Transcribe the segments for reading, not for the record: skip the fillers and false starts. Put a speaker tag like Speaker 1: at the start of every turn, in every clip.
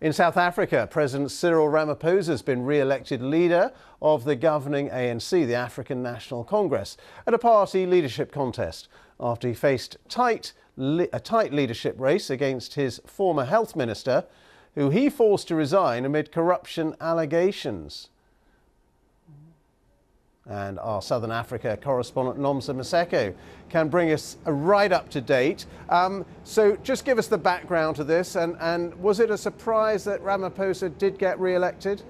Speaker 1: In South Africa, President Cyril Ramaphosa has been re-elected leader of the governing ANC, the African National Congress, at a party leadership contest after he faced a tight leadership race against his former health minister, who he forced to resign amid corruption allegations. And our Southern Africa correspondent Nomsa Maseko can bring us right up to date. So just give us the background to this, and was it a surprise that Ramaphosa did get re-elected?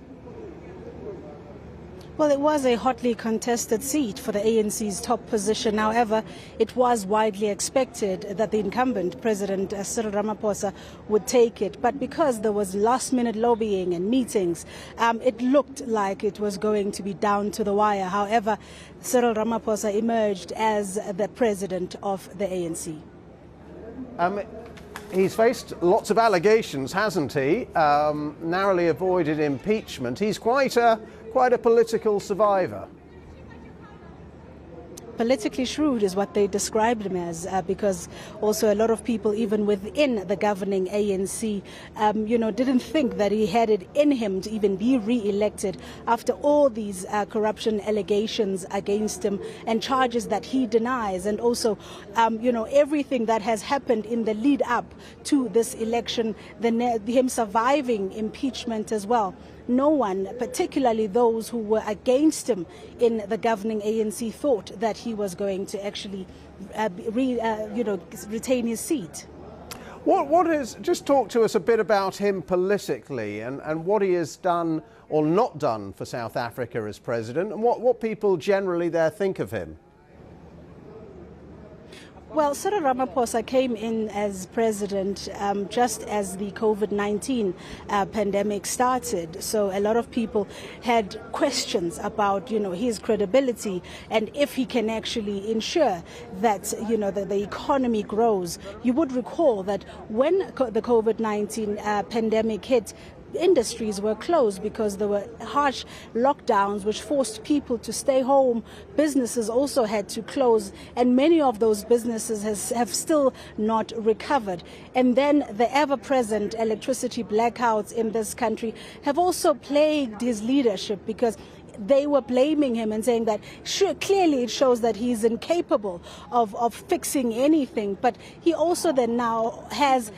Speaker 2: Well, it was a hotly contested seat for the ANC's top position. However, it was widely expected that the incumbent, President Cyril Ramaphosa, would take it. But because there was last-minute lobbying and meetings, it looked like it was going to be down to the wire. However, Cyril Ramaphosa emerged as the president of the ANC.
Speaker 1: He's faced lots of allegations, hasn't he? Narrowly avoided impeachment. He's quite a political survivor.
Speaker 2: Politically shrewd is what they described him as, because also a lot of people, even within the governing ANC, didn't think that he had it in him to even be re-elected after all these corruption allegations against him and charges that he denies, and also, everything that has happened in the lead up to this election, him surviving impeachment as well. No one, particularly those who were against him in the governing ANC, thought that he was going to actually retain his seat.
Speaker 1: Just talk to us a bit about him politically and what he has done or not done for South Africa as president, and what people generally there think of him.
Speaker 2: Well, Cyril Ramaphosa came in as president just as the COVID-19 pandemic started. So a lot of people had questions about, his credibility and if he can actually ensure that, that the economy grows. You would recall that when the COVID-19 pandemic hit, industries were closed because there were harsh lockdowns which forced people to stay home. Businesses also had to close, and many of those businesses have still not recovered. And then the ever-present electricity blackouts in this country have also plagued his leadership, because they were blaming him and saying that clearly it shows that he's incapable of fixing anything. But he also then now has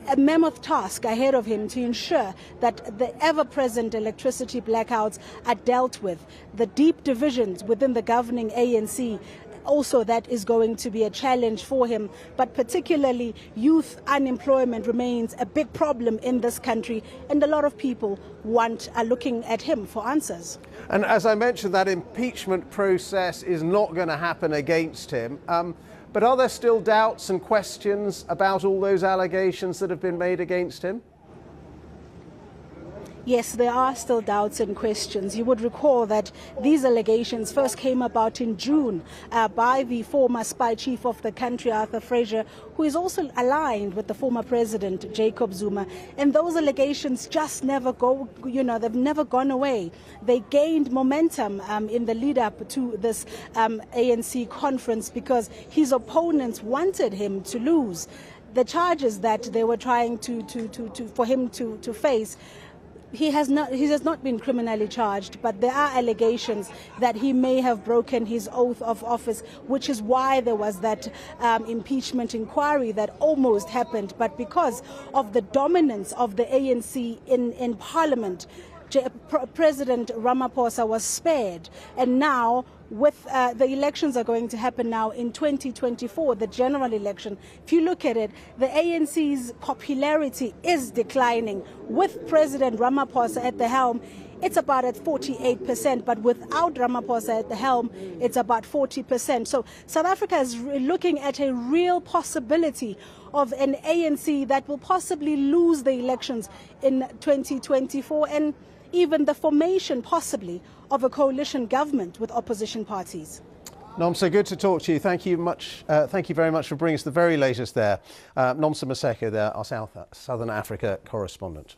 Speaker 2: a mammoth task ahead of him to ensure that the ever-present electricity blackouts are dealt with. The deep divisions within the governing ANC, also that is going to be a challenge for him, but particularly youth unemployment remains a big problem in this country, and a lot of people are looking at him for answers.
Speaker 1: And as I mentioned, that impeachment process is not going to happen against him. But are there still doubts and questions about all those allegations that have been made against him?
Speaker 2: Yes, there are still doubts and questions. You would recall that these allegations first came about in June by the former spy chief of the country, Arthur Fraser, who is also aligned with the former president, Jacob Zuma. And those allegations just never they've never gone away. They gained momentum in the lead up to this ANC conference because his opponents wanted him to lose. The charges that they were trying for him to face, he has not been criminally charged, but there are allegations that he may have broken his oath of office, which is why there was that impeachment inquiry that almost happened. But because of the dominance of the ANC in Parliament, President Ramaphosa was spared. And now, with the elections are going to happen now in 2024, the general election. If you look at it, the ANC's popularity is declining. With President Ramaphosa at the helm, it's about at 48%, but without Ramaphosa at the helm, it's about 40%. So South Africa is looking at a real possibility of an ANC that will possibly lose the elections in 2024, and even the formation, possibly, of a coalition government with opposition parties.
Speaker 1: Nomsa, good to talk to you. Thank you very much for bringing us the very latest there. Nomsa Maseko there, our Southern Africa correspondent.